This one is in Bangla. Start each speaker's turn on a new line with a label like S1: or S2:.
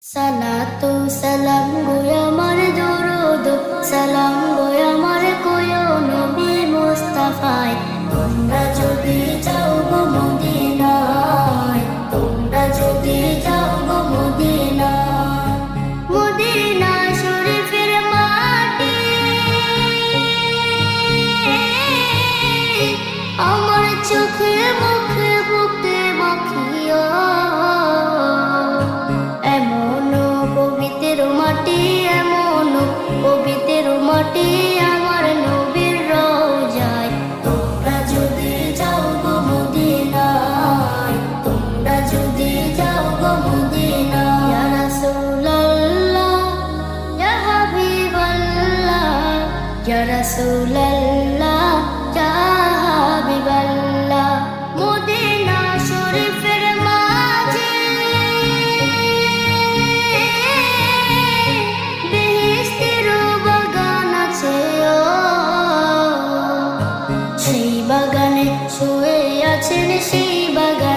S1: সালাতু সালাম গো আমার দরুদ সালাম গো আমার কোয় নবী মুস্তাফায় তোমরা যদি যাও গো মদিনায় তোমরা যদি যাও গো মদিনায় মদিনা শরীফের মাটি আমার চোখে মুখে বুকে মাখিও পবিত্র মাটি আমার নবীর রওজায় তোমরা যদি যাও গো মদিনায় তোমরা যদি যাও গো মদিনায় ইয়া রাসূলুল্লাহ ইয়া হাবিবাল্লাহ ইয়া রাসূলুল্লাহ ইয়া হাবিবাল্লাহ মদিনা শরীফের মাঝে সেই বাগানে শুয়ে আছেন সেই বাগানে